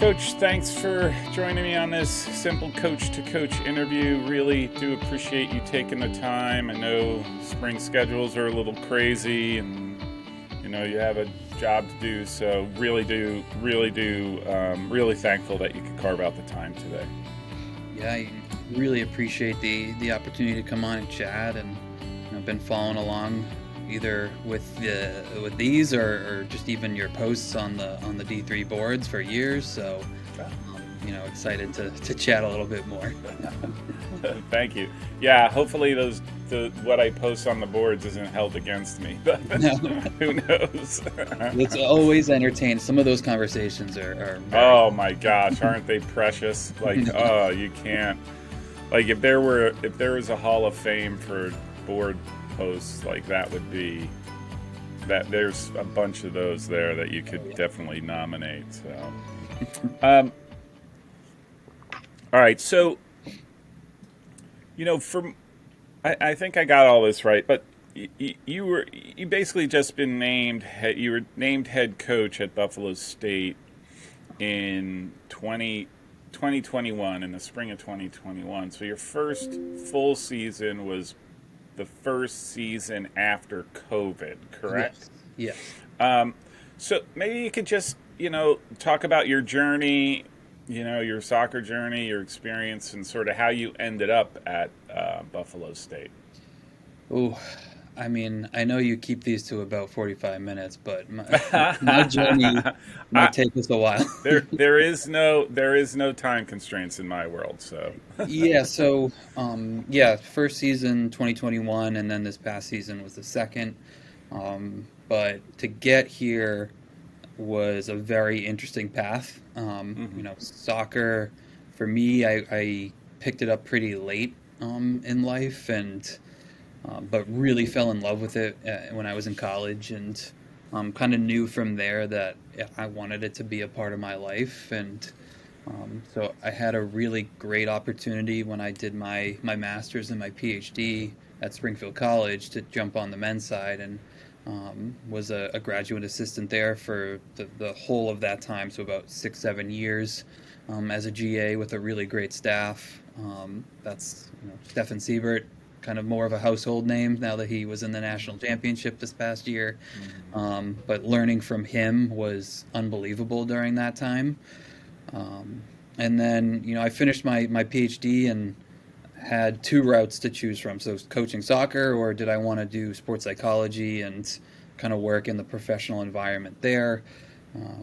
Coach, thanks for joining me on this Simple Coach to Coach interview. Really do appreciate you taking the time. I know spring schedules are a little crazy and you have a job to do, so really thankful that you could carve out the time today. Yeah, I really appreciate the opportunity to come on and chat, and I've been following along either with these or just even your posts on the D3 boards for years. So excited to chat a little bit more. Thank you. Yeah, hopefully what I post on the boards isn't held against me, but who knows? It's always entertaining. Some of those conversations are oh my gosh, aren't they precious? Like, oh, you can't, like, if there was a Hall of Fame for board posts, like that would be that. There's a bunch of those there that you could definitely nominate. So all right, so I think I got all this right, but you basically just been named. You were named head coach at Buffalo State in 2021, in the spring of 2021. So your first full season was the first season after COVID, correct? Yes. So maybe you could just talk about your journey, your soccer journey, your experience, and sort of how you ended up at Buffalo State. Oh, I mean, I know you keep these to about 45 minutes, but my journey might take us a while. there is no time constraints in my world, so. Yeah, so first season 2021, and then this past season was the second. But to get here was a very interesting path. Soccer for me, I picked it up pretty late in life, and but really fell in love with it when I was in college, and kind of knew from there that I wanted it to be a part of my life. And so I had a really great opportunity when I did my master's and my PhD at Springfield College to jump on the men's side, and was a graduate assistant there for the whole of that time, so about 6-7 years, as a GA with a really great staff. That's Stefan Siebert, kind of more of a household name now that he was in the national championship this past year. But learning from him was unbelievable during that time. And then, I finished my PhD and had two routes to choose from. So coaching soccer, or did I want to do sports psychology and kind of work in the professional environment there?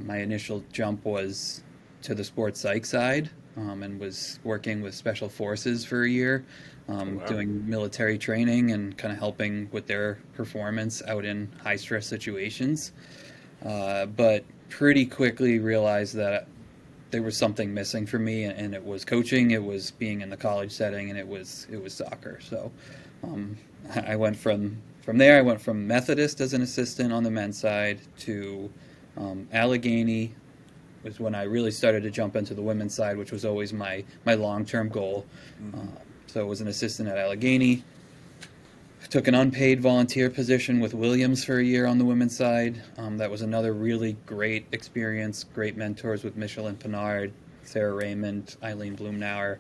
My initial jump was to the sports psych side, and was working with special forces for a year, doing military training and kind of helping with their performance out in high stress situations. But pretty quickly realized that there was something missing for me, and it was coaching, it was being in the college setting, and it was soccer. So I went from there. I went from Methodist as an assistant on the men's side to Allegheny was when I really started to jump into the women's side, which was always my long-term goal. So I was an assistant at Allegheny. Took an unpaid volunteer position with Williams for a year on the women's side. That was another really great experience, great mentors with Michelin Pinard, Sarah Raymond, Eileen Blumnauer.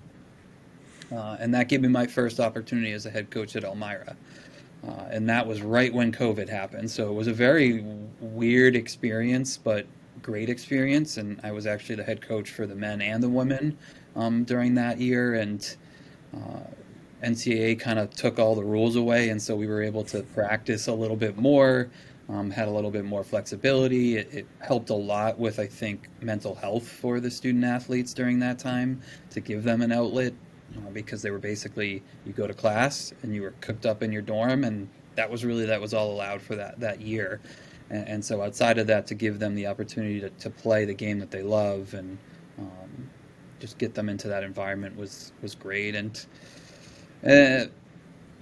And that gave me my first opportunity as a head coach at Elmira. And that was right when COVID happened. So it was a very weird experience, but great experience. And I was actually the head coach for the men and the women during that year. And NCAA kind of took all the rules away, and so we were able to practice a little bit more, had a little bit more flexibility. It helped a lot with, I think, mental health for the student athletes during that time, to give them an outlet, because they were basically, you go to class and you were cooped up in your dorm, and that was all allowed for that year. And so outside of that, to give them the opportunity to play the game that they love and just get them into that environment was great. And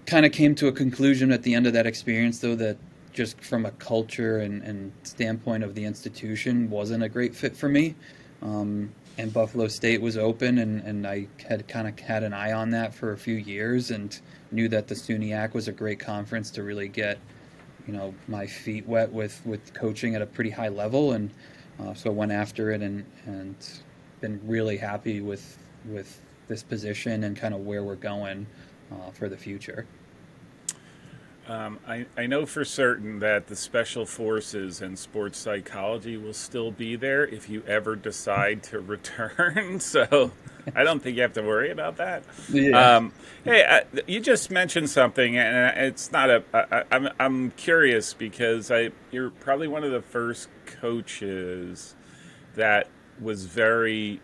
kind of came to a conclusion at the end of that experience, though, that just from a culture and standpoint of the institution wasn't a great fit for me. And Buffalo State was open, and I had kind of had an eye on that for a few years, and knew that the SUNYAC was a great conference to really get, my feet wet with coaching at a pretty high level. And so I went after it and been really happy with this position and kind of where we're going for the future. I know for certain that the special forces and sports psychology will still be there if you ever decide to return. So I don't think you have to worry about that. Yeah. Hey, you just mentioned something, and it's not I'm curious because you're probably one of the first coaches that was very,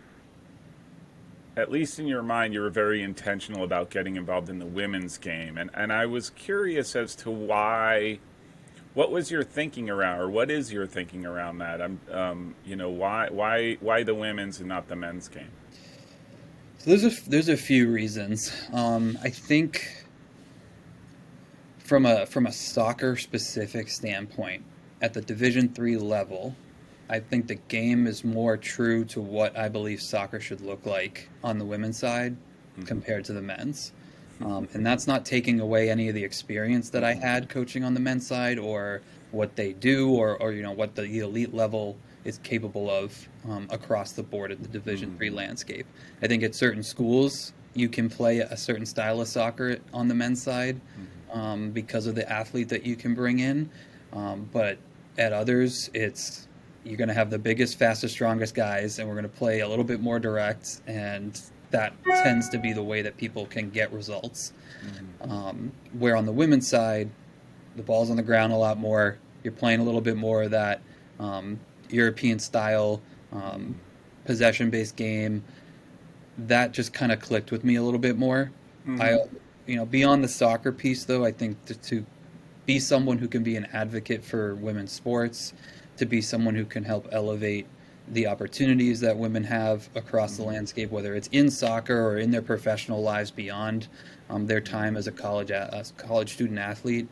at least in your mind, you were very intentional about getting involved in the women's game. And I was curious as to what was your thinking around, or what is your thinking around that? Why the women's and not the men's game? So there's a few reasons. I think from a soccer specific standpoint, at the Division III level, I think the game is more true to what I believe soccer should look like on the women's side compared to the men's. And that's not taking away any of the experience that I had coaching on the men's side, or what they do, or what the elite level is capable of across the board at the Division III landscape. I think at certain schools you can play a certain style of soccer on the men's side because of the athlete that you can bring in, but at others you're going to have the biggest, fastest, strongest guys, and we're going to play a little bit more direct, and that tends to be the way that people can get results. Where on the women's side, the ball's on the ground a lot more. You're playing a little bit more of that European style, possession-based game. That just kind of clicked with me a little bit more. Beyond the soccer piece, though, I think to be someone who can be an advocate for women's sports, to be someone who can help elevate the opportunities that women have across the landscape, whether it's in soccer or in their professional lives beyond their time as a college student athlete.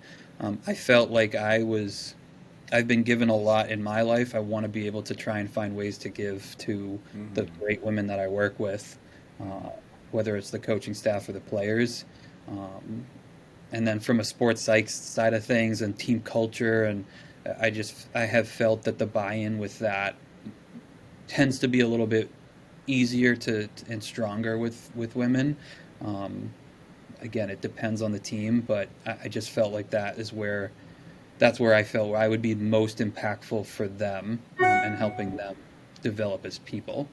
I felt like I've been given a lot in my life. I want to be able to try and find ways to give to the great women that I work with, whether it's the coaching staff or the players. And then from a sports psych side of things and team culture, and I have felt that the buy-in with that tends to be a little bit easier and stronger with women. Again, it depends on the team, but I just felt like that's where I felt where I would be most impactful for them and helping them develop as people.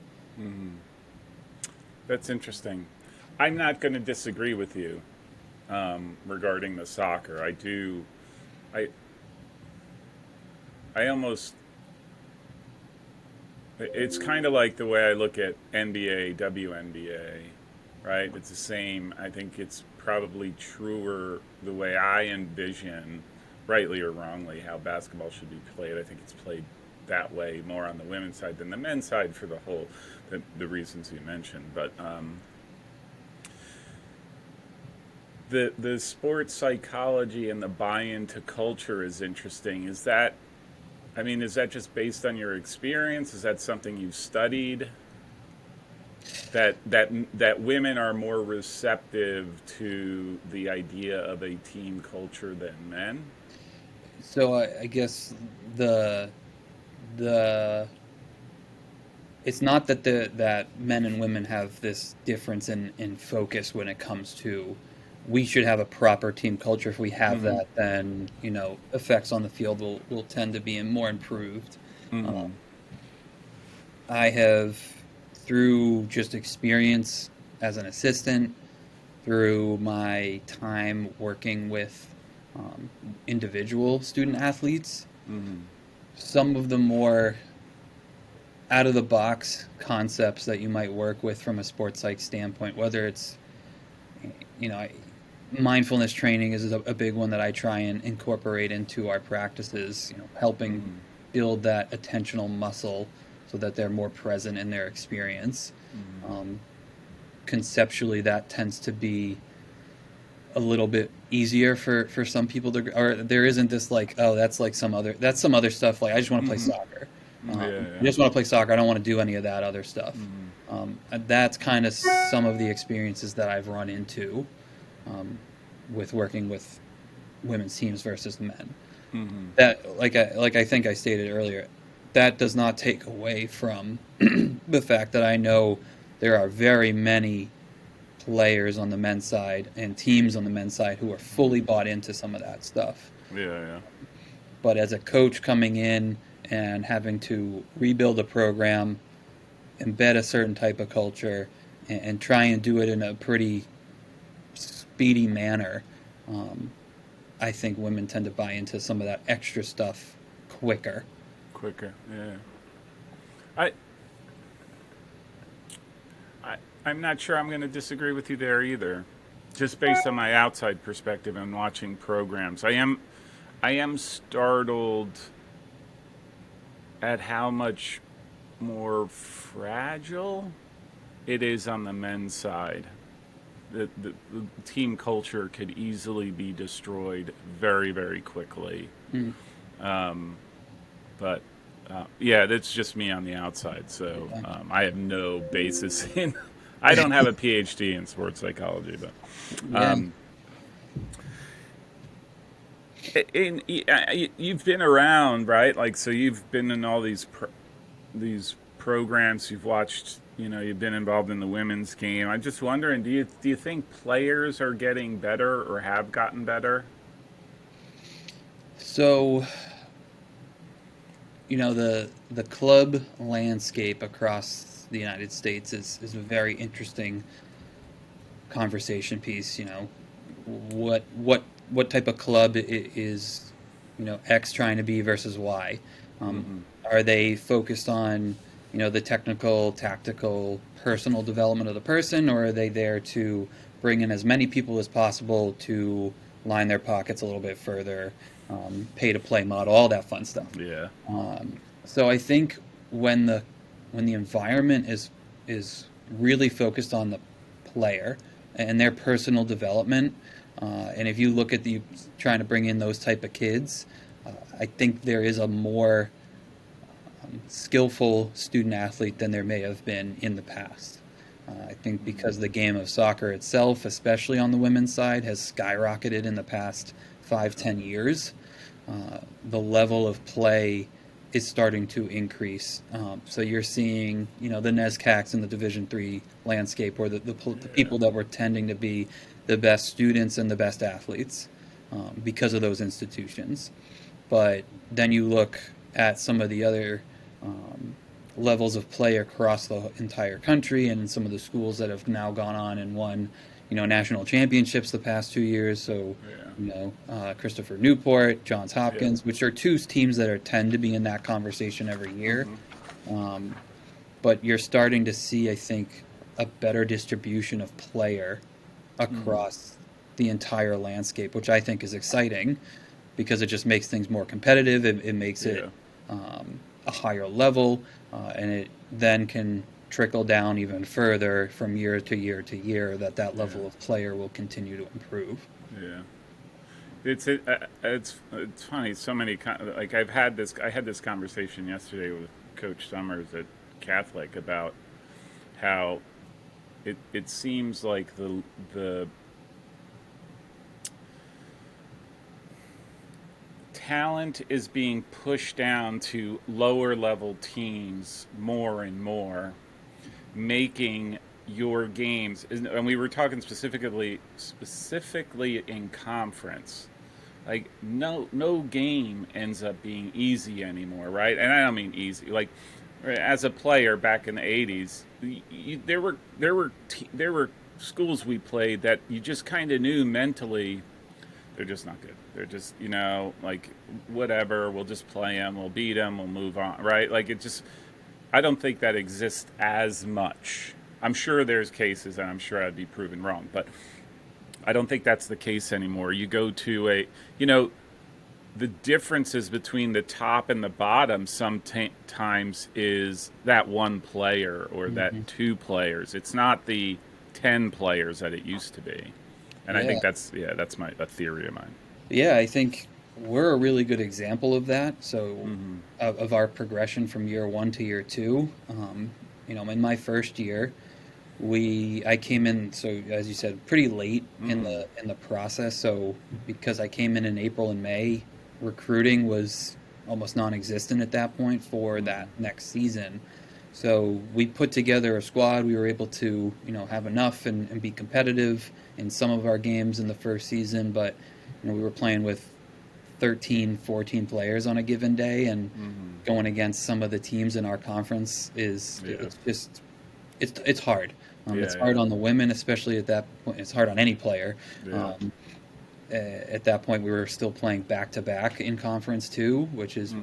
That's interesting. I'm not going to disagree with you regarding the soccer. It's kind of like the way I look at NBA, WNBA, right? It's the same. I think it's probably truer the way I envision, rightly or wrongly, how basketball should be played. I think it's played that way more on the women's side than the men's side for the reasons you mentioned. But the sports psychology and the buy-in to culture is interesting. Is that just based on your experience? Is that something you've studied? That women are more receptive to the idea of a team culture than men? So I guess it's not that men and women have this difference in focus when it comes to, we should have a proper team culture. If we have that, then effects on the field will tend to be more improved. I have, through just experience as an assistant, through my time working with individual student athletes, some of the more out of the box concepts that you might work with from a sports psych standpoint, whether it's mindfulness training is a big one that I try and incorporate into our practices, helping build that attentional muscle so that they're more present in their experience. Conceptually, that tends to be a little bit easier for some people or there isn't this that's some other stuff. Like, I just want to play soccer. I just want to play soccer. I don't want to do any of that other stuff. And that's kind of some of the experiences that I've run into with working with women's teams versus men. That, like I think I stated earlier, that does not take away from the fact that I know there are very many players on the men's side and teams on the men's side who are fully bought into some of that stuff. Yeah. But as a coach coming in and having to rebuild a program, embed a certain type of culture, and try and do it in a pretty speedy manner, I think women tend to buy into some of that extra stuff quicker. Yeah. I'm not sure I'm going to disagree with you there either. Just based on my outside perspective and watching programs, I am startled at how much more fragile it is on the men's side. The team culture could easily be destroyed very, very quickly. Mm. But yeah, that's just me on the outside. So I have no basis in. I don't have a PhD in sports psychology, but you've been around, right? Like, so you've been in all these programs. You've watched. You've been involved in the women's game. I'm just wondering, do you think players are getting better or have gotten better? So, the club landscape across the United States is a very interesting conversation piece. What type of club is X trying to be versus Y? Are they focused on the technical, tactical, personal development of the person, or are they there to bring in as many people as possible to line their pockets a little bit further, pay-to-play model, all that fun stuff? Yeah. So I think when the environment is really focused on the player and their personal development, and if you look at trying to bring in those type of kids, I think there is a more skillful student athlete than there may have been in the past. I think because the game of soccer itself, especially on the women's side, has skyrocketed in the past 5-10 years. The level of play is starting to increase. So you're seeing, the NESCACs in the Division III landscape, or the people that were tending to be the best students and the best athletes because of those institutions. But then you look at some of the other levels of play across the entire country, and some of the schools that have now gone on and won, national championships the past 2 years. So, Christopher Newport, Johns Hopkins, which are two teams that tend to be in that conversation every year. But you're starting to see, I think, a better distribution of player across the entire landscape, which I think is exciting because it just makes things more competitive. It makes it a higher level, and it then can trickle down even further from year to year to year, that level of player will continue to improve. Yeah. It's funny. So many, like, I had this conversation yesterday with Coach Summers at Catholic about how it seems like the talent is being pushed down to lower level teams more and more, making your games, and we were talking specifically in conference, like no game ends up being easy anymore, right? And I don't mean easy, like, as a player back in the 80s, there were schools we played that you just kind of knew mentally they're just not good. They're just, like, whatever, we'll just play them, we'll beat them, we'll move on, right? Like, I don't think that exists as much. I'm sure there's cases, and I'm sure I'd be proven wrong, but I don't think that's the case anymore. You go to the differences between the top and the bottom sometimes is that one player or that two players. It's not the 10 players that it used to be. And I think that's a theory of mine. Yeah, I think we're a really good example of that. So of our progression from year one to year two. In my first year, I came in, so as you said, pretty late in the process. So because I came in April and May, recruiting was almost non-existent at that point for that next season. So we put together a squad. We were able to, have enough and be competitive in some of our games in the first season, but we were playing with 13, 14 players on a given day, and going against some of the teams in our conference it's hard. It's hard on the women, especially at that point. It's hard on any player. Yeah. At that point, we were still playing back-to-back in conference too, which is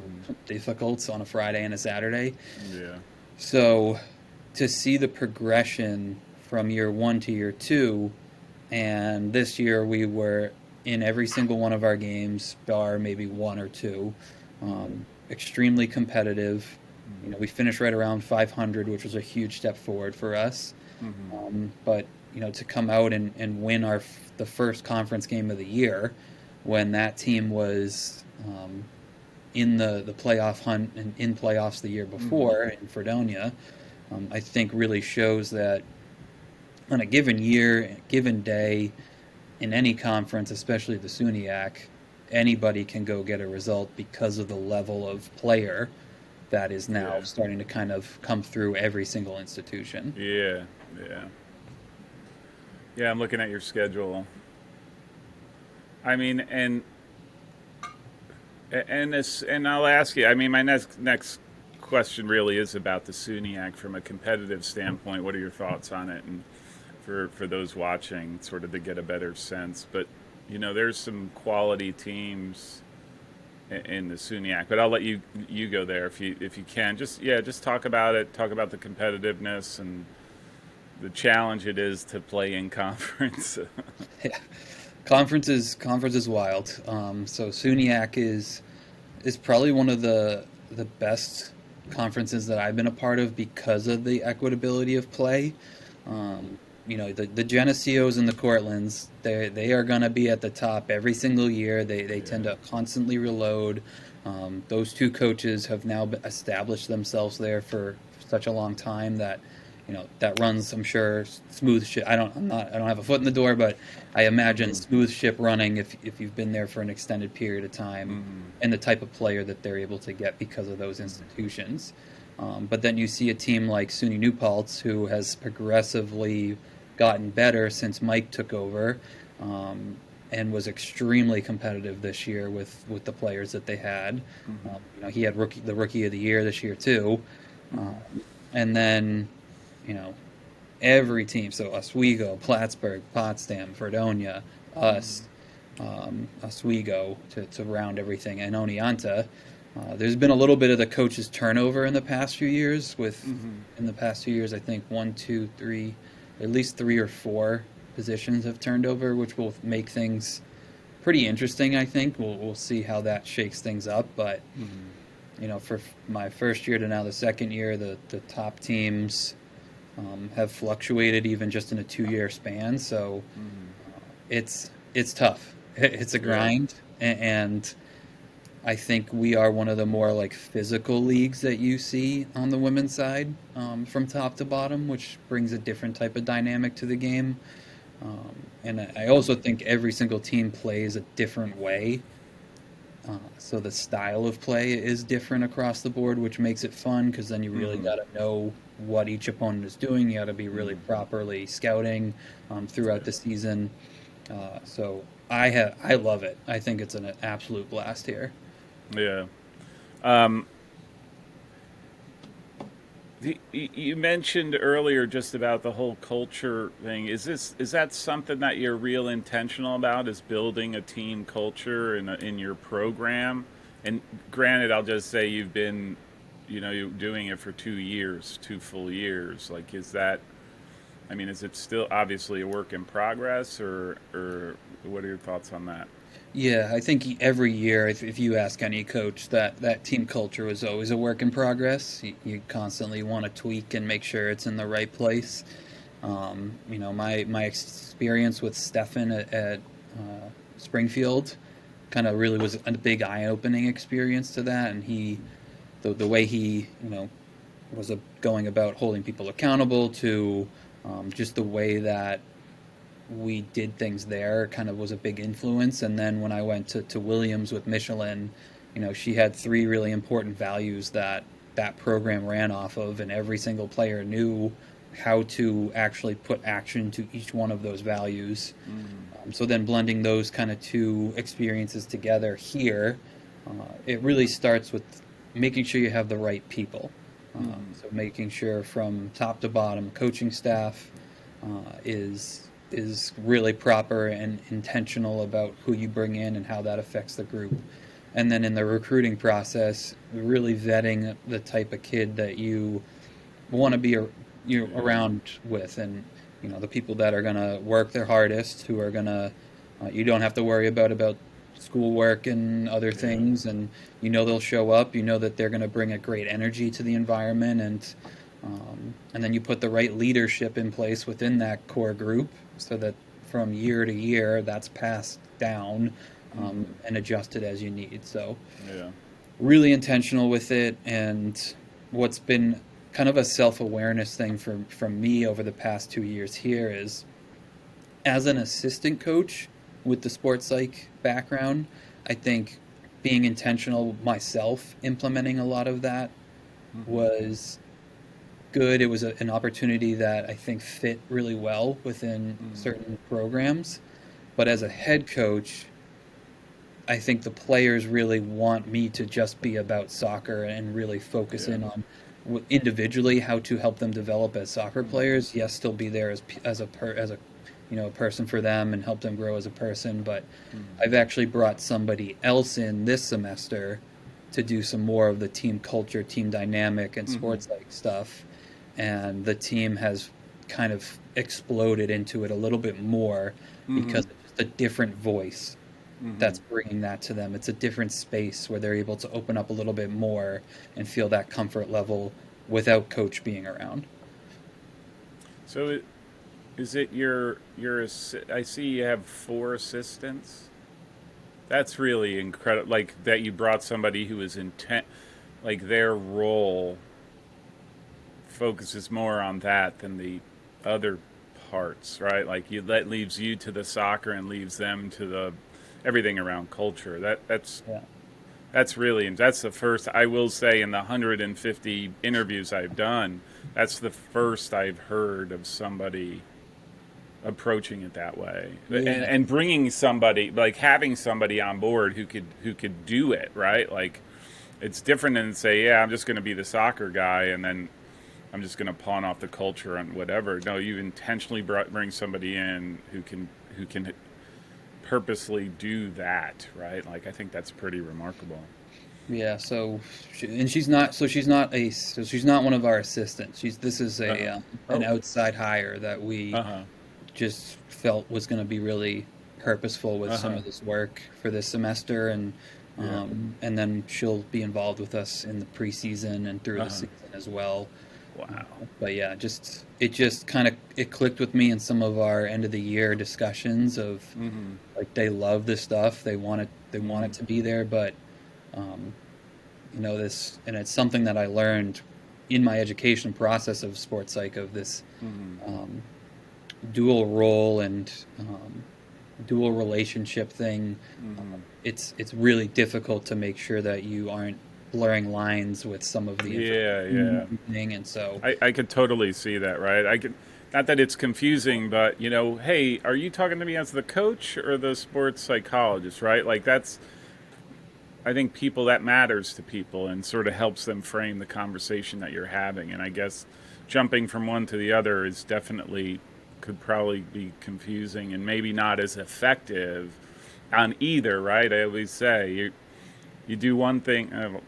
difficult on a Friday and a Saturday. Yeah. So to see the progression from year 1 to year 2, and this year we were in every single one of our games, bar maybe 1 or 2, extremely competitive. We finished right around 500, which was a huge step forward for us. But to come out and win the first conference game of the year, when that team was in the playoff hunt and in playoffs the year before in Fredonia, I think really shows that on a given year, given day, in any conference, especially the SUNYAC, anybody can go get a result because of the level of player that is now starting to kind of come through every single institution. Yeah, I'm looking at your schedule. I mean, and I'll ask you. I mean, my next question really is about the SUNYAC from a competitive standpoint. What are your thoughts on it, and for those watching, sort of to get a better sense? But there's some quality teams in the SUNYAC. But I'll let you go there if you can. Just talk about it. Talk about the competitiveness and the challenge it is to play in conference. Yeah. Conference is wild. So SUNYAC is probably one of the best conferences that I've been a part of because of the equitability of play. The Genesios and the Cortlands, they are going to be at the top every single year. They tend to constantly reload. Those two coaches have now established themselves there for such a long time that that runs, I'm sure, smooth ship. I don't have a foot in the door, but I imagine smooth ship running if you've been there for an extended period of time, and the type of player that they're able to get because of those institutions. But then you see a team like SUNY New Paltz, who has progressively gotten better since Mike took over, and was extremely competitive this year with the players that they had. He had the rookie of the year this year too, and then every team. So Oswego, Plattsburgh, Potsdam, Fredonia, us, Oswego to round everything, and Oneonta. There's been a little bit of the coaches' turnover in the past few years. In the past 2 years, I think 1, 2, 3, at least 3 or 4 positions have turned over, which will make things pretty interesting. I think we'll see how that shakes things up. But for my first year to now the second year, the top teams have fluctuated even just in a 2-year span. So it's tough. It's a grind, and I think we are one of the more physical leagues that you see on the women's side, from top to bottom, which brings a different type of dynamic to the game. And I also think every single team plays a different way. So the style of play is different across the board, which makes it fun because then you really got to know what each opponent is doing. You got to be really properly scouting throughout the season. So I love it. I think it's an absolute blast here. Yeah. You mentioned earlier just about the whole culture thing. Is that something that you're real intentional about, is building a team culture in your program? And granted, I'll just say you've been, you're doing it for 2 years, 2 full years. Is it still obviously a work in progress, or what are your thoughts on that? Yeah, I think every year, if you ask any coach, that team culture is always a work in progress. You constantly want to tweak and make sure it's in the right place. My experience with Stefan at Springfield kind of really was a big eye-opening experience to that, and the way he was going about holding people accountable to just the way that we did things there kind of was a big influence. And then when I went to Williams with Michelin, she had three really important values that program ran off of, and every single player knew how to actually put action to each one of those values. So then blending those kind of two experiences together here, it really starts with making sure you have the right people. So making sure from top to bottom, coaching staff is really proper and intentional about who you bring in and how that affects the group. And then in the recruiting process, really vetting the type of kid that you want to be around with, and the people that are going to work their hardest, who are going to you don't have to worry about schoolwork and other things, and they'll show up, that they're going to bring a great energy to the environment, and then you put the right leadership in place within that core group so that from year to year that's passed down and adjusted as you need. So really intentional with it. And what's been kind of a self-awareness thing from me over the past 2 years here is, as an assistant coach with the sports psych background, I think being intentional myself, implementing a lot of that was good. It was an opportunity that I think fit really well within certain programs. But as a head coach, I think the players really want me to just be about soccer and really focus in on individually how to help them develop as soccer players. Yes, still be there as a person for them and help them grow as a person. But I've actually brought somebody else in this semester to do some more of the team culture, team dynamic, and sports like stuff. And the team has kind of exploded into it a little bit more because it's just a different voice that's bringing that to them. It's a different space where they're able to open up a little bit more and feel that comfort level without coach being around. So is it your I see you have 4 assistants? That's really incredible. Like, that you brought somebody who is intent, like their role focuses more on that than the other parts, right? Like, that leaves you to the soccer and leaves them to the everything around culture. That's the first, I will say, in the 150 interviews I've done, that's the first I've heard of somebody approaching it that way, and bringing somebody, like having somebody on board who could do it, right? Like, it's different than say, I'm just going to be the soccer guy and then I'm just going to pawn off the culture and whatever. No, you intentionally bring somebody in who can purposely do that, right? Like, I think that's pretty remarkable. Yeah. So, she's not one of our assistants. This is an outside hire that we just felt was going to be really purposeful with some of this work for this semester, and then she'll be involved with us in the preseason and through the season as well. Wow. But yeah, it just kind of clicked with me in some of our end of the year discussions of like, they love this stuff, they want it to be there, but this, and it's something that I learned in my education process of sports psych, of this dual role and dual relationship thing. It's really difficult to make sure that you aren't blurring lines with some of the thing, and so I could totally see that, right? I could, not that it's confusing, but hey, are you talking to me as the coach or the sports psychologist, right? Like, that's, I think that matters to people and sort of helps them frame the conversation that you're having. And I guess jumping from one to the other is definitely, could probably be confusing and maybe not as effective on either, right? I always say you do one thing.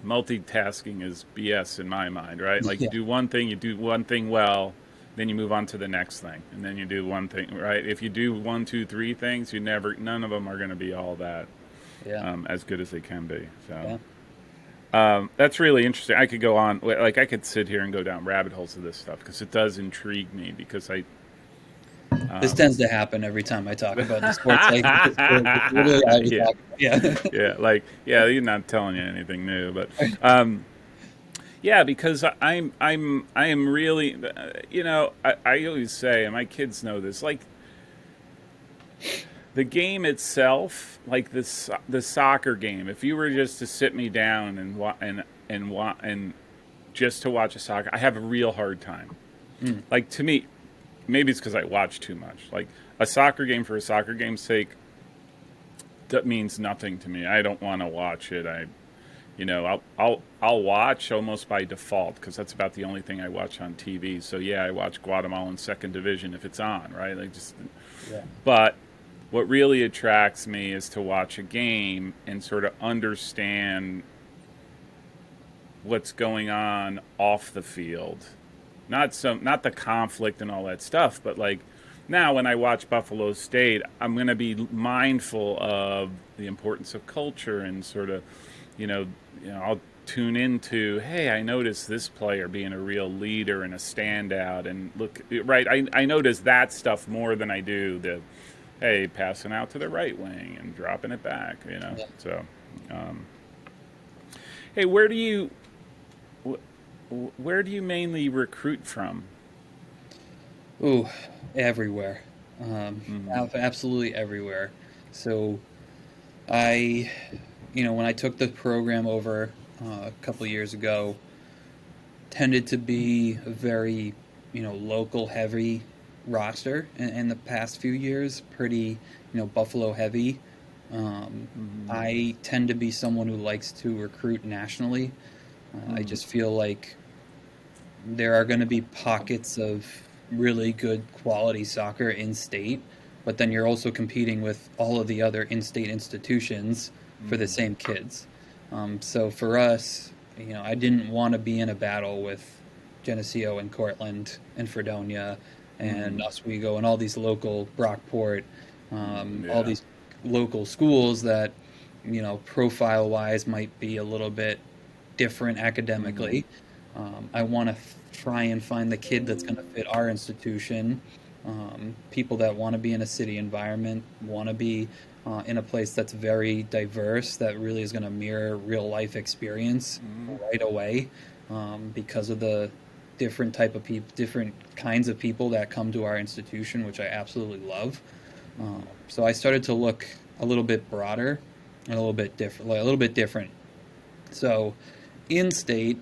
Multitasking is BS in my mind, right? Like, you do one thing well, then you move on to the next thing, and then you do one thing, right? If you do 1, 2, 3 things, none of them are going to be all that as good as they can be. So that's really interesting. I could go on, like, I could sit here and go down rabbit holes of this stuff because it does intrigue me, because this tends to happen every time I talk about the sports. It's literally all we talk about. You're not telling you anything new, but because I am really, I always say, and my kids know this, like, the game itself, like the soccer game, if you were just to sit me down and just to watch a soccer, I have a real hard time. Mm. Like, to me, maybe it's because I watch too much. Like, a soccer game for a soccer game's sake, that means nothing to me. I don't want to watch it. I'll watch almost by default because that's about the only thing I watch on TV. So yeah, I watch Guatemalan second division if it's on, right? Like, just, Yeah. but what really attracts me is to watch a game and sort of understand what's going on off the field. Not the conflict and all that stuff, but like, now when I watch Buffalo State, I'm going to be mindful of the importance of culture and sort of, I'll tune into, hey, I noticed this player being a real leader and a standout, and look, right, I notice that stuff more than I do the, hey, passing out to the right wing and dropping it back, Yeah. So, hey, where do you mainly recruit from? Ooh, everywhere. Mm-hmm. Absolutely everywhere. So I, when I took the program over a couple years ago, tended to be a very, local heavy roster. In the past few years, pretty, Buffalo heavy. I tend to be someone who likes to recruit nationally. I just feel like there are going to be pockets of really good quality soccer in state, but then you're also competing with all of the other in-state institutions for the same kids. So for us, I didn't want to be in a battle with Geneseo and Cortland and Fredonia and Oswego and all these local Brockport, all these local schools that, profile-wise might be a little bit different academically. I want to try and find the kid that's going to fit our institution. People that want to be in a city environment, want to be in a place that's very diverse, that really is going to mirror real life experience right away, because of the different kinds of people that come to our institution, which I absolutely love. So I started to look a little bit broader and a little bit different. So in-state,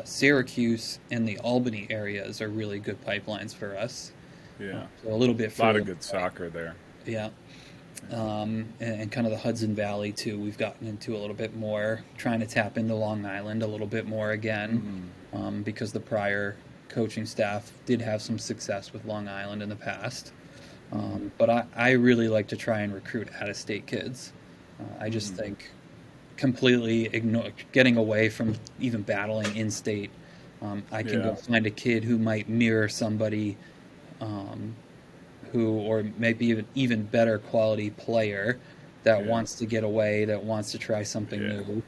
Syracuse and the Albany areas are really good pipelines for us. Yeah. So a little bit A lot further of good soccer there. Yeah. And kind of the Hudson Valley, too, we've gotten into a little bit more, trying to tap into Long Island a little bit more again, because the prior coaching staff did have some success with Long Island in the past. But I really like to try and recruit out-of-state kids. I just think completely getting away from even battling in-state. I can go find a kid who might mirror somebody or maybe even better quality player that wants to get away, that wants to try something new.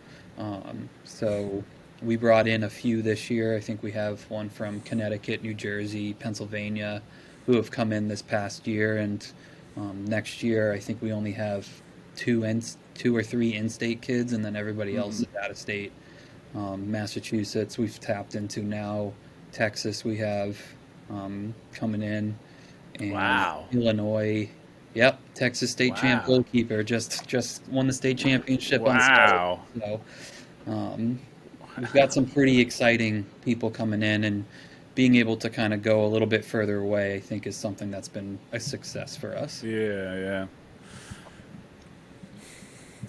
So we brought in a few this year. I think we have one from Connecticut, New Jersey, Pennsylvania, who have come in this past year. And next year, I think we only have two or three in-state kids, and then everybody else is out of state. Massachusetts, we've tapped into now. Texas, we have coming in. And Wow. Illinois, Texas state champ goalkeeper just won the state championship on Wow. Saturday. So we've got some pretty exciting people coming in, and being able to kind of go a little bit further away, I think, is something that's been a success for us. Yeah.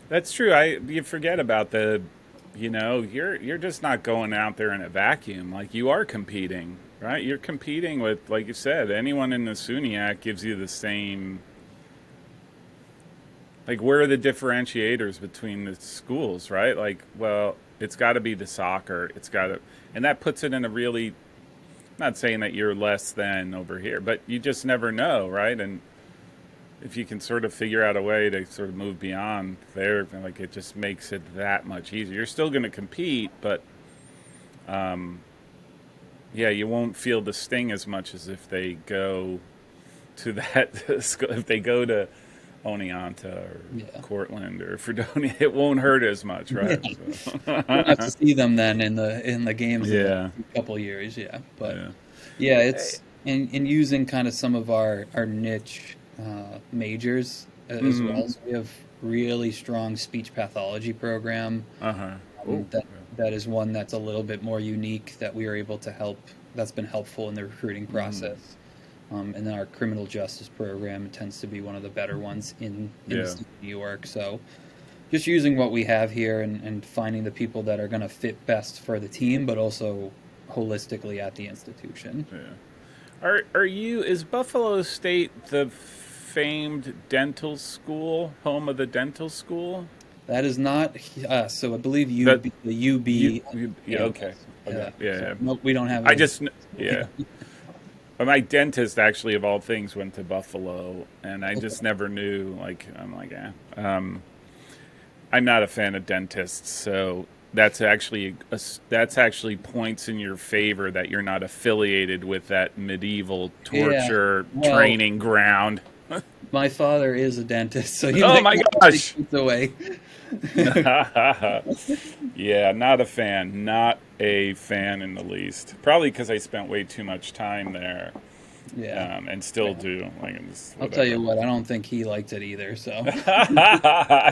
That's true. You forget about you're just not going out there in a vacuum. Like, you are competing, right? You're competing with, like you said, anyone in the SUNYAC gives you the same. Like, where are the differentiators between the schools, right? Like, well, it's got to be the soccer. And that puts it in a really, not saying that you're less than over here, but you just never know, right? And if you can sort of figure out a way to sort of move beyond there, like, it just makes it that much easier. You're still going to compete, but you won't feel the sting as much as if they go to if they go to Oneonta or Cortland or Fredonia. It won't hurt as much, right? Yeah. So. We'll have to see them then in the games in a couple of years, but it's in using kind of some of our niche majors as well. So we have really strong speech pathology program. Oh, That is one that's a little bit more unique that we are able to help. That's been helpful in the recruiting process. And then our criminal justice program tends to be one of the better ones in the state of New York. So just using what we have here and finding the people that are going to fit best for the team, but also holistically at the institution. Yeah. Is Buffalo State the famed dental school, home of the dental school? That is not so I believe That the UB. okay. Yeah. Yeah. Nope, we don't have it. I just yeah. But my dentist, actually, of all things, went to Buffalo, and I just never knew. Like, I'm like, I'm not a fan of dentists, so that's actually points in your favor that you're not affiliated with that medieval torture training ground. My father is a dentist, so he Oh my gosh! Away. Yeah, not a fan. Not a fan in the least. Probably because I spent way too much time there. Yeah, and still do. Like, I'll tell you what, I don't think he liked it either. So.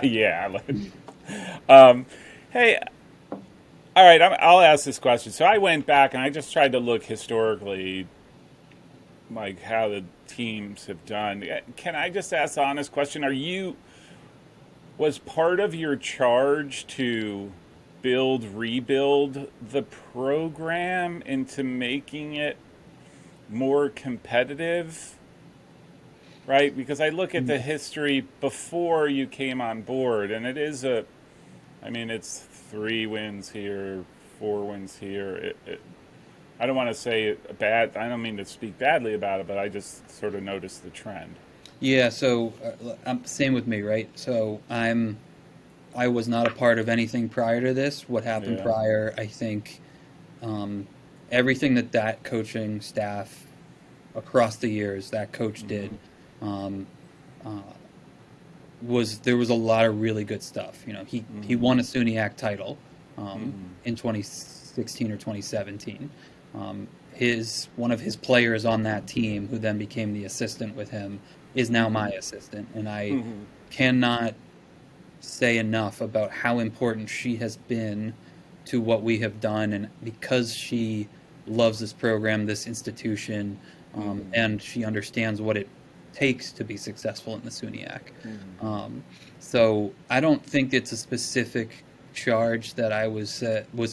Yeah. Hey, all right. I'll ask this question. So I went back and I just tried to look historically, like how the teams have done. Can I just ask the honest question? Was part of your charge to rebuild the program into making it more competitive, right? Because I look at the history before you came on board, and it's 3 wins here, 4 wins here. I don't want to say bad. I don't mean to speak badly about it, but I just sort of noticed the trend. Yeah, so same with me, right? So I was not a part of anything prior to this. What happened prior, I think, everything that coaching staff across the years that coach did there was a lot of really good stuff. You know, he won a SUNYAC title in 2016 or 2017. One of his players on that team, who then became the assistant with him, is now my assistant, and I cannot say enough about how important she has been to what we have done, and because she loves this program, this institution, and she understands what it takes to be successful in the SUNYAC. So I don't think it's a specific charge that I was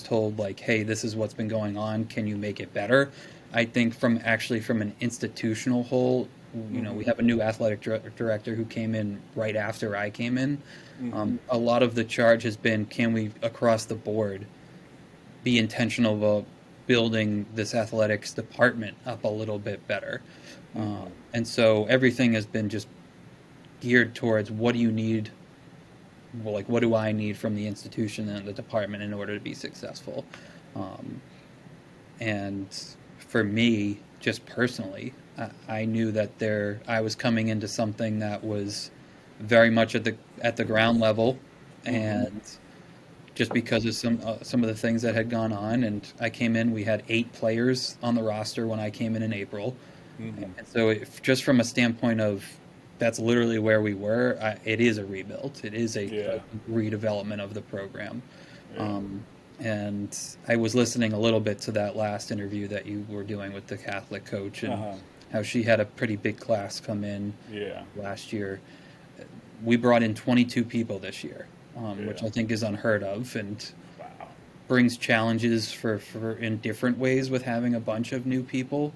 told, like, hey, this is what's been going on, can you make it better? I think from an institutional whole, you know, we have a new athletic director who came in right after I came in. A lot of the charge has been, can we across the board be intentional about building this athletics department up a little bit better? And so everything has been just geared towards, what do you need? Well, like, what do I need from the institution and the department in order to be successful? And for me, just personally, I knew that I was coming into something that was very much at the ground level, and just because of some of the things that had gone on, and I came in, we had 8 players on the roster when I came in April, and so just from a standpoint of, that's literally where we were. It is a rebuild. It is a redevelopment of the program. And I was listening a little bit to that last interview that you were doing with the Catholic coach, and how she had a pretty big class come in last year. We brought in 22 people this year, which I think is unheard of, and brings challenges for in different ways with having a bunch of new people.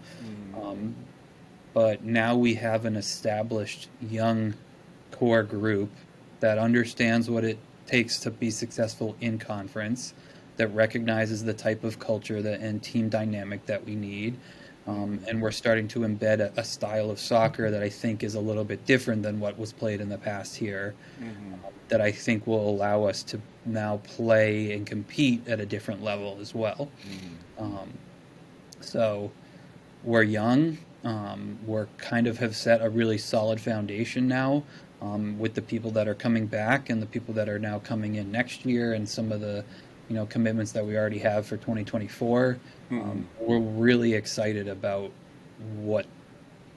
But now we have an established young core group that understands what it takes to be successful in conference, that recognizes the type of culture and team dynamic that we need. And we're starting to embed a style of soccer that I think is a little bit different than what was played in the past here, that I think will allow us to now play and compete at a different level as well. So we're young. We're kind of have set a really solid foundation now, with the people that are coming back and the people that are now coming in next year, and some of the commitments that we already have for 2024. We're really excited about what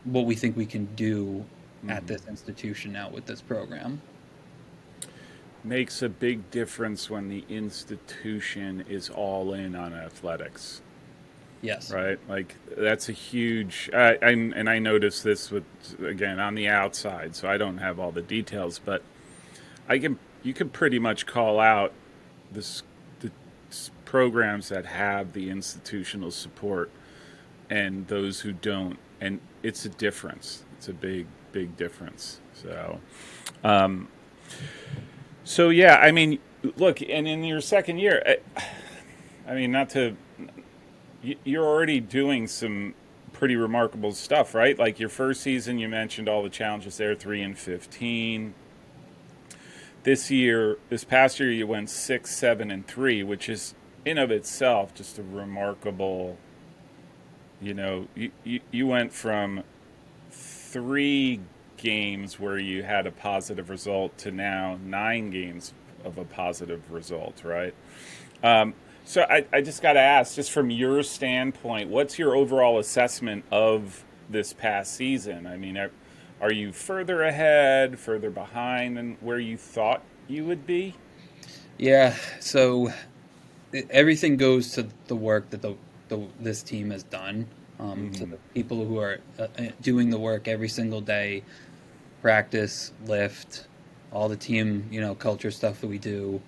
we think we can do at this institution now with this program. Makes a big difference when the institution is all in on athletics. Yes. Right? Like, that's a huge, and I noticed this with, again, on the outside, so I don't have all the details, but you can pretty much call out the programs that have the institutional support and those who don't, and it's a difference. It's a big, big difference. So yeah, I mean, look, and in your second year, I mean, you're already doing some pretty remarkable stuff, right? Like your first season, you mentioned all the challenges there, 3-15. This past year, you went 6-7-3, which is in of itself just a remarkable. You went from 3 games where you had a positive result to now 9 games of a positive result, right? So I just got to ask, just from your standpoint, what's your overall assessment of this past season? I mean, are you further ahead, further behind than where you thought you would be? Yeah, so everything goes to the work that this team has done, to the people who are doing the work every single day, practice, lift, all the team, culture stuff that we do,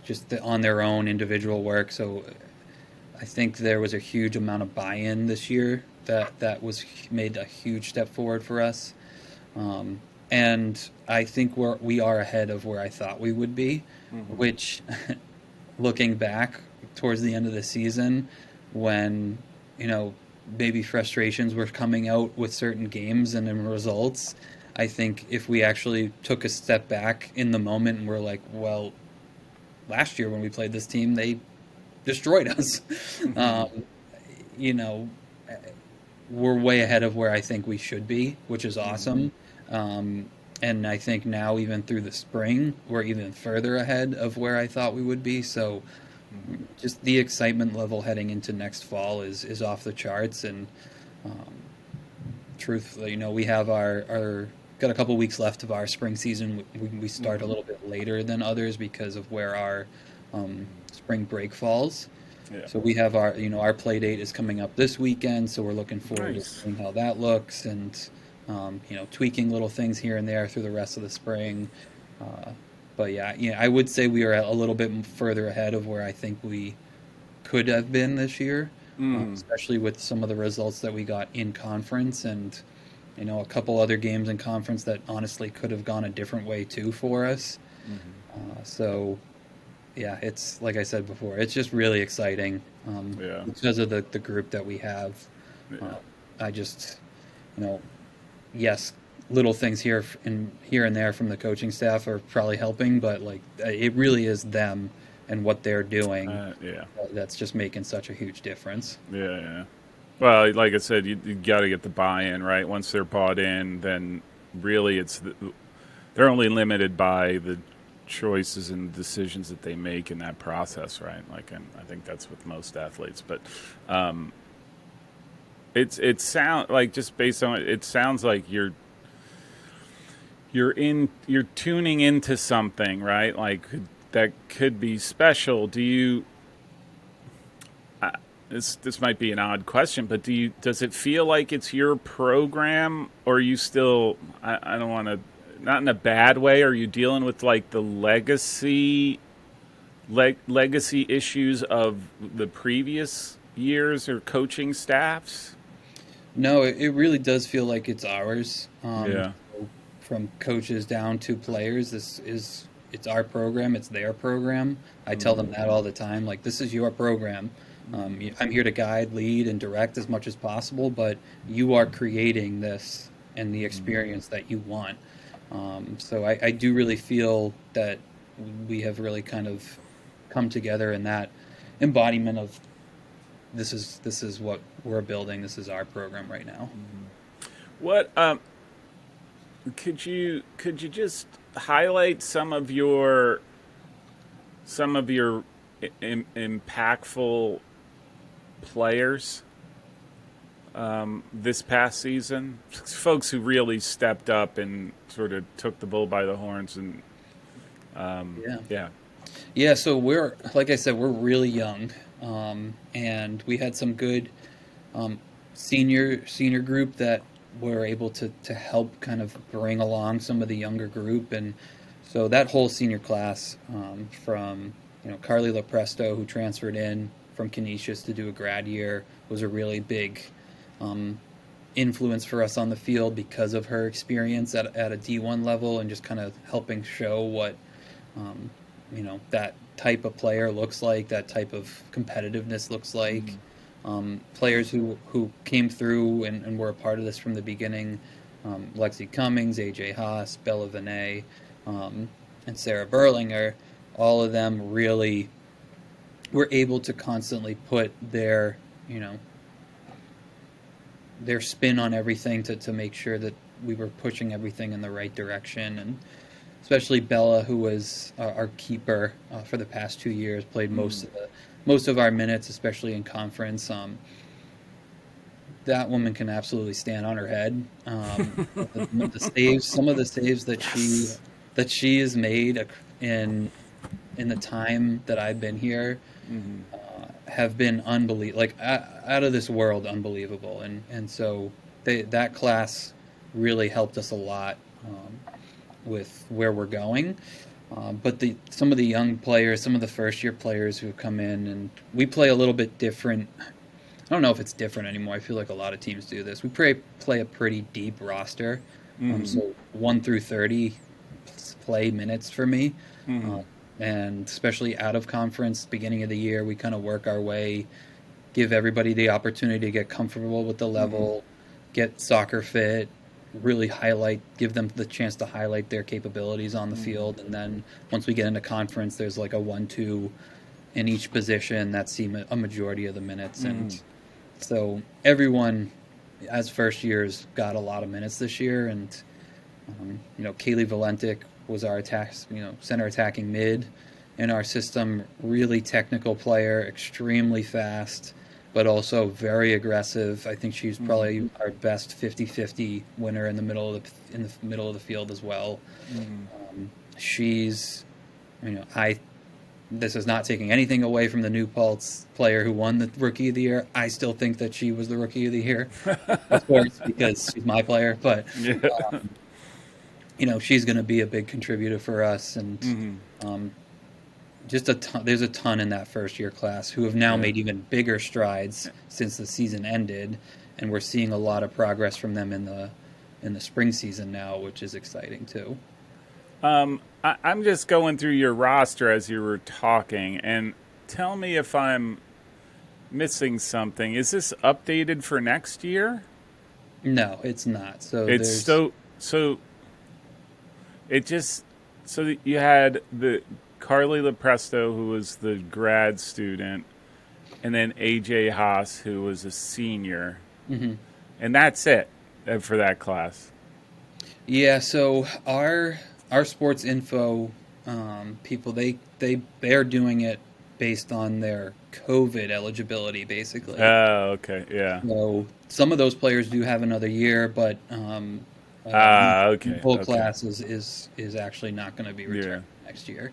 just on their own individual work. So I think there was a huge amount of buy-in this year that was made a huge step forward for us. And I think we are ahead of where I thought we would be, which, looking back towards the end of the season, when, maybe frustrations were coming out with certain games and in results, I think if we actually took a step back in the moment and we're like, well, last year when we played this team, they destroyed us. We're way ahead of where I think we should be, which is awesome. And I think now, even through the spring, we're even further ahead of where I thought we would be. So just the excitement level heading into next fall is off the charts. And truthfully, we have got a couple weeks left of our spring season. We start a little bit later than others because of where our spring break falls. Yeah. So we have our play date is coming up this weekend, so we're looking forward to seeing how that looks and tweaking little things here and there through the rest of the spring. But I would say we are a little bit further ahead of where I think we could have been this year, especially with some of the results that we got in conference and a couple other games in conference that honestly could have gone a different way too for us. It's like I said before, it's just really exciting because of the group that we have. I just, yes, little things here and there from the coaching staff are probably helping, but it really is them and what they're doing that's just making such a huge difference. Yeah. Well, like I said, you got to get the buy-in, right? Once they're bought in, then really they're only limited by the choices and decisions that they make in that process, right? And I think that's with most athletes, but it sounds like, just based on it sounds like you're tuning into something, right? Like that could be special. Do you? This might be an odd question, but does it feel like it's your program, or are you still? I don't want to. Not in a bad way. Are you dealing with the legacy issues of the previous years or coaching staffs? No, it really does feel like it's ours. From coaches down to players, it's our program. It's their program. I tell them that all the time. This is your program. I'm here to guide, lead, and direct as much as possible, but you are creating this and the experience that you want. So I do really feel that we have really kind of come together in that embodiment of this is what we're building. This is our program right now. What could you just highlight some of your impactful players this past season? Folks who really stepped up and sort of took the bull by the horns and Yeah. yeah. Yeah, so we're, like I said, we're really young, and we had some good senior group that were able to help kind of bring along some of the younger group, and so that whole senior class, from Carly Lopresto, who transferred in from Canisius to do a grad year, was a really big um, influence for us on the field because of her experience at a D1 level and just kind of helping show what um, that type of player looks like, that type of competitiveness looks like. Players who came through and were a part of this from the beginning, Lexi Cummings, AJ Haas, Bella Vinay, and Sarah Berlinger, all of them really were able to constantly put their spin on everything to make sure that we were pushing everything in the right direction. And especially Bella, who was our keeper for the past 2 years, played most of our minutes, especially in conference. That woman can absolutely stand on her head. Some of the saves that she has made in the time that I've been here have been unbelievable, like out of this world, unbelievable. And so that class really helped us a lot with where we're going. But some of the young players, some of the first year players who come in, and we play a little bit different. I don't know if it's different anymore. I feel like a lot of teams do this. We play a pretty deep roster. So 1 through 30 play minutes for me. And especially out of conference, beginning of the year, we kind of work our way, give everybody the opportunity to get comfortable with the level, get soccer fit, really give them the chance to highlight their capabilities on the field. And then once we get into conference, there's like a 1-2 in each position that see a majority of the minutes. And so everyone, as first years, got a lot of minutes this year. And, Kaylee Valentic was our center attacking mid in our system, really technical player, extremely fast, but also very aggressive. I think she's probably our best 50-50 winner in the middle of the field as well. She's, this is not taking anything away from the New Paltz player who won the Rookie of the Year. I still think that she was the Rookie of the Year, of course, because she's my player. But she's going to be a big contributor for us, and just there's a ton in that first year class who have now made even bigger strides since the season ended, and we're seeing a lot of progress from them in the spring season now, which is exciting too. I'm just going through your roster as you were talking, and tell me if I'm missing something. Is this updated for next year? No, it's not. So you had the Carly Lopresto, who was the grad student, and then AJ Haas, who was a senior, and that's it for that class. Yeah. So our sports info people, they are doing it based on their COVID eligibility, basically. Oh, okay, yeah. So some of those players do have another year, but okay. The whole class is actually not going to be returned next year.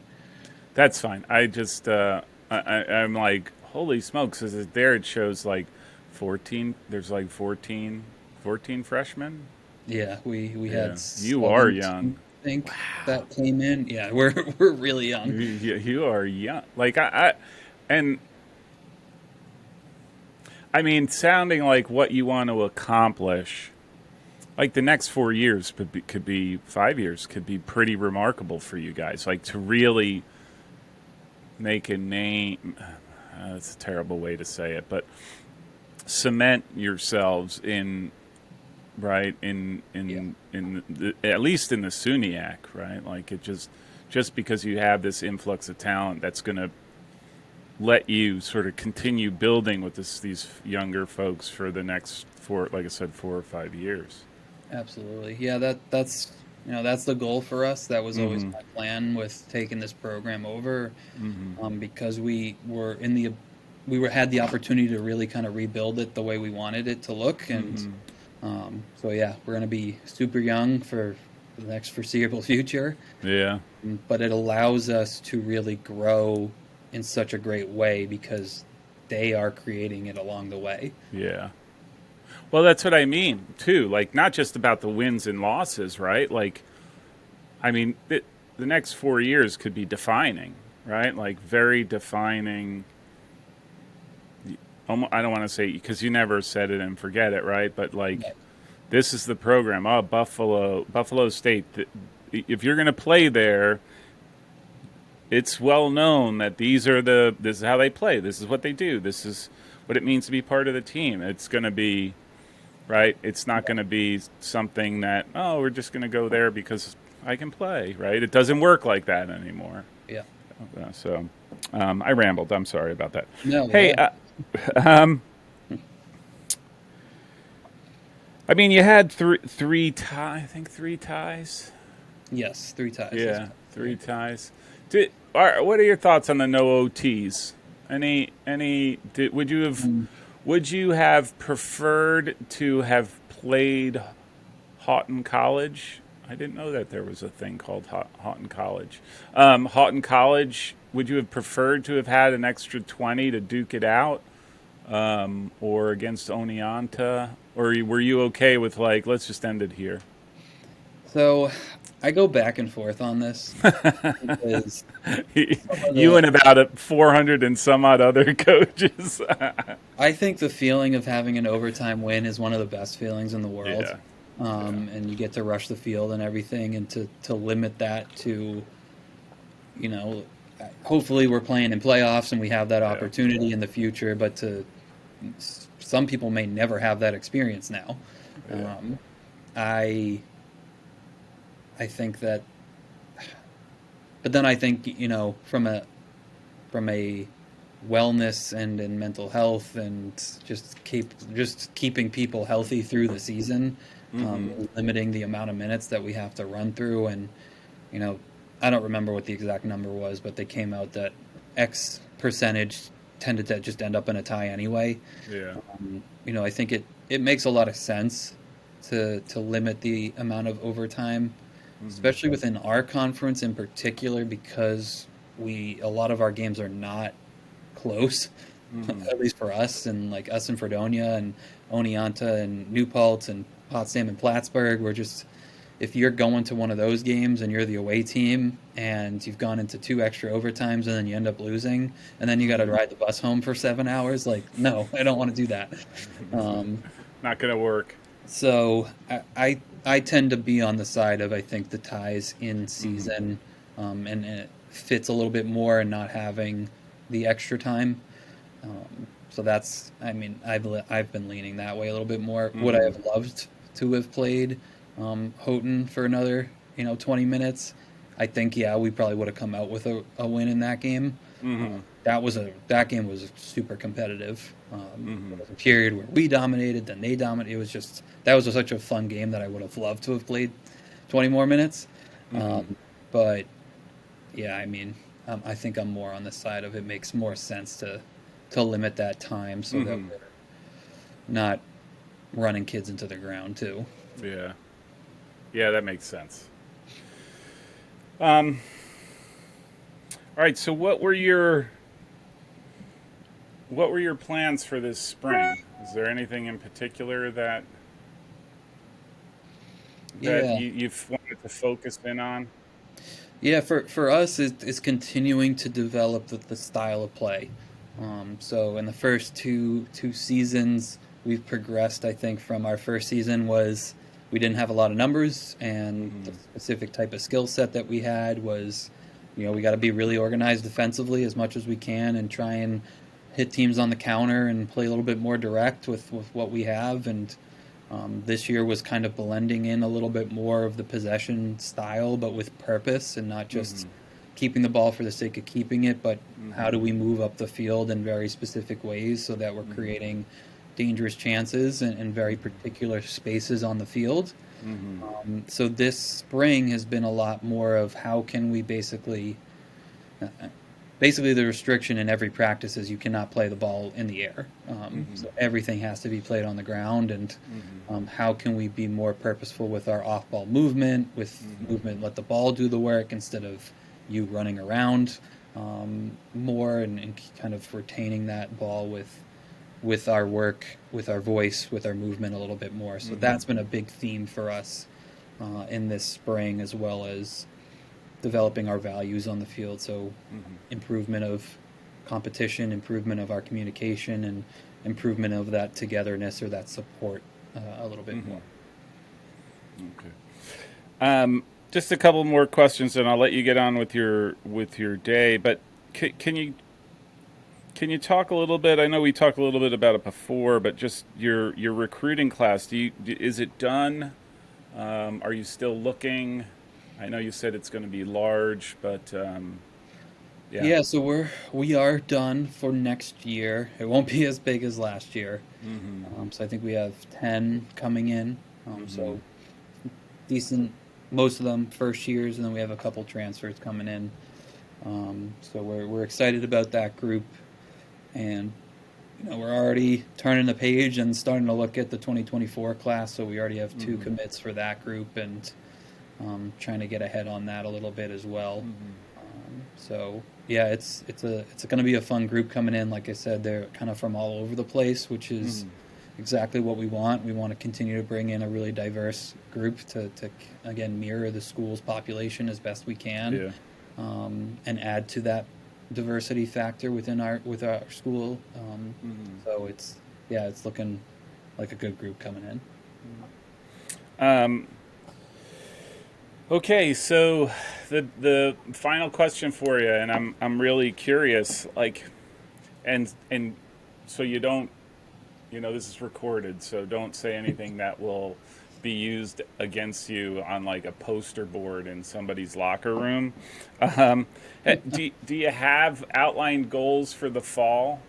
That's fine. I just I'm like, holy smokes! There it shows like 14. There's like 14 freshmen. Yeah, we had. You are young. I think that came in. Yeah, we're really young. You are young. Like I mean, sounding like what you want to accomplish. Like the next 4 years could be 5 years, could be pretty remarkable for you guys. Like to really make a name. That's a terrible way to say it, but cement yourselves in at least in the SUNYAC, right? Like it just because you have this influx of talent that's going to let you sort of continue building with these younger folks for the next 4 or 5 years. Absolutely. Yeah, that's the goal for us. That was always my plan with taking this program over, because we were in had the opportunity to really kind of rebuild it the way we wanted it to look, and so yeah, we're going to be super young for the next foreseeable future. Yeah. But it allows us to really grow in such a great way because they are creating it along the way. Yeah. Well, that's what I mean too. Like, not just about the wins and losses, right? Like, I mean, the next 4 years could be defining, right? Like, very defining. I don't want to say, because you never said it and forget it, right? But like, this is the program. Oh, Buffalo State. If you're going to play there, it's well known that this is how they play. This is what they do. This is what it means to be part of the team. It's going to be, right? It's not going to be something that, oh, we're just going to go there because I can play, right? It doesn't work like that anymore. Yeah. So I rambled. I'm sorry about that. No. Hey, Yeah. I mean, you had three ties. I think 3 ties. Yes, 3 ties. Yeah, 3 ties. What are your thoughts on the no OTs? Would you have preferred to have played Houghton College? I didn't know that there was a thing called Houghton College. Houghton College, would you have preferred to have had an extra 20 to duke it out? Or against Oneonta? Or were you okay with, like, let's just end it here? So I go back and forth on this because you and about 400 and some odd other coaches. I think the feeling of having an overtime win is one of the best feelings in the world. Yeah. And you get to rush the field and everything, and to limit that to, hopefully we're playing in playoffs and we have that opportunity in the future, but some people may never have that experience now. Yeah. I think that, but then I think, from a wellness and in mental health and just keeping people healthy through the season, limiting the amount of minutes that we have to run through. And, I don't remember what the exact number was, but they came out that X percentage tended to just end up in a tie anyway. Yeah. I think it makes a lot of sense to limit the amount of overtime, especially within our conference in particular, because a lot of our games are not close, at least for us, and like us and Fredonia and Oneonta and New Paltz and Potsdam and Plattsburgh. We're just, if you're going to one of those games and you're the away team and you've gone into 2 extra overtimes and then you end up losing and then you got to ride the bus home for 7 hours, like, no, I don't want to do that. Not going to work. So I tend to be on the side of, I think, the ties in season, and it fits a little bit more and not having the extra time. So that's, I mean, I've been leaning that way a little bit more. Would I have loved to have played Houghton for another 20 minutes? I think, yeah, we probably would have come out with a win in that game. That game was super competitive. There was a period where we dominated, then they dominated. It was just, that was such a fun game that I would have loved to have played 20 more minutes. But yeah, I mean, I think I'm more on the side of it makes more sense to limit that time so that we're not running kids into the ground too. Yeah. Yeah, that makes sense. All right, so what were your plans for this spring? Is there anything in particular that you've wanted to focus in on? Yeah, for us, it's continuing to develop the style of play. So in the first two seasons, we've progressed. I think from our first season was we didn't have a lot of numbers, and the specific type of skill set that we had was, we got to be really organized defensively as much as we can and try and hit teams on the counter and play a little bit more direct with what we have. And this year was kind of blending in a little bit more of the possession style, but with purpose and not just keeping the ball for the sake of keeping it, but how do we move up the field in very specific ways so that we're creating dangerous chances in very particular spaces on the field. So this spring has been a lot more of how can we basically basically the restriction in every practice is you cannot play the ball in the air. So everything has to be played on the ground. And how can we be more purposeful with our off-ball movement, let the ball do the work instead of you running around more, and kind of retaining that ball with our work, with our voice, with our movement a little bit more. So that's been a big theme for us in this spring, as well as developing our values on the field. So improvement of competition, improvement of our communication, and improvement of that togetherness or that support a little bit more. Okay. Just a couple more questions, and I'll let you get on with your day. But can you talk a little bit? I know we talked a little bit about it before, but just your recruiting class. Is it done? Are you still looking? I know you said it's going to be large, but yeah. So we are done for next year. It won't be as big as last year. So I think we have 10 coming in. So decent. Most of them first years, and then we have a couple transfers coming in. So we're excited about that group, and we're already turning the page and starting to look at the 2024 class. So we already have 2 commits for that group, and trying to get ahead on that a little bit as well. So yeah, it's going to be a fun group coming in. Like I said, they're kind of from all over the place, which is exactly what we want. We want to continue to bring in a really diverse group to again mirror the school's population as best we can, and add to that diversity factor within our school. So it's looking like a good group coming in. Okay, so the final question for you, and I'm really curious, and so you don't, this is recorded, so don't say anything that will be used against you on a poster board in somebody's locker room. Do you have outlined goals for the fall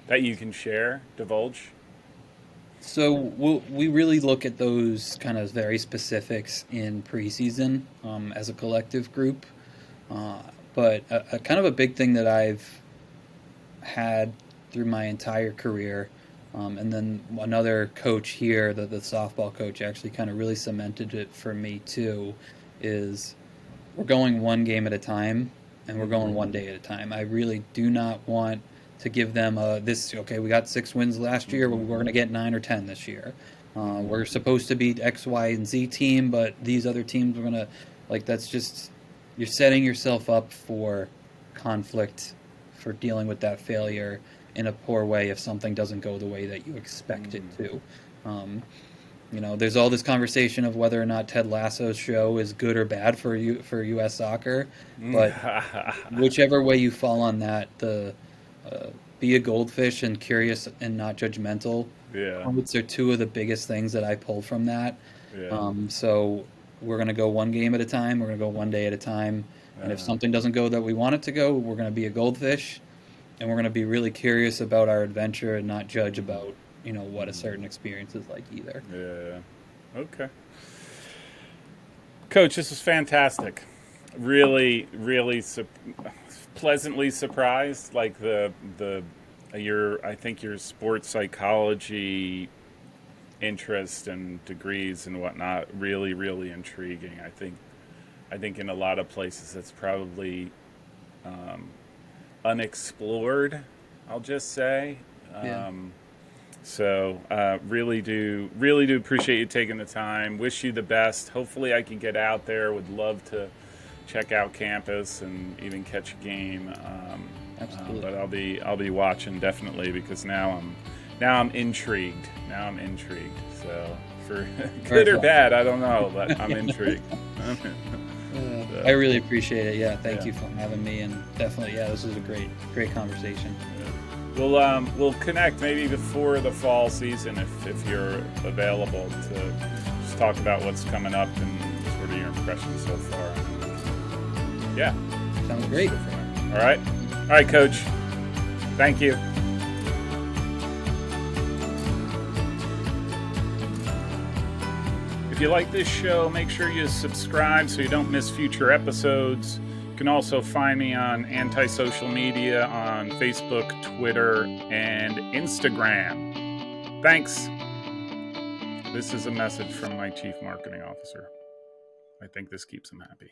that you can share, divulge? So we really look at those kind of very specifics in preseason as a collective group. But a kind of a big thing that I've had through my entire career, and then another coach here, the softball coach, actually kind of really cemented it for me too, is we're going one game at a time, and we're going one day at a time. I really do not want to give them we got 6 wins last year, but we're going to get 9 or 10 this year. We're supposed to beat X, Y, and Z team, but these other teams we're going to, that's just, you're setting yourself up for conflict, for dealing with that failure in a poor way if something doesn't go the way that you expect it to. There's all this conversation of whether or not Ted Lasso's show is good or bad for U.S. soccer, but whichever way you fall on that, be a goldfish and curious and not judgmental. Those are 2 of the biggest things that I pull from that. So we're going to go one game at a time. We're going to go one day at a time. And if something doesn't go that we want it to go, we're going to be a goldfish, and we're going to be really curious about our adventure and not judge about what a certain experience is like either. Okay. Coach, this was fantastic. Really, really pleasantly surprised. I think your sports psychology interest and degrees and whatnot, really, really intriguing. I think in a lot of places it's probably unexplored, I'll just say. So really do appreciate you taking the time. Wish you the best. Hopefully I can get out there. Would love to check out campus and even catch a game. Absolutely. But I'll be watching definitely, because now I'm intrigued. So for good or bad, I don't know, but I'm intrigued. I really appreciate it. Yeah, thank you for having me, and definitely, this was a great conversation. We'll connect maybe before the fall season if you're available to just talk about what's coming up and sort of your impressions so far. Yeah. Sounds great. All right, Coach. Thank you. If you like this show, make sure you subscribe so you don't miss future episodes. can also find me on anti-social media on Facebook, Twitter, and Instagram. Thanks. This is a message from my Chief Marketing Officer. I think this keeps him happy.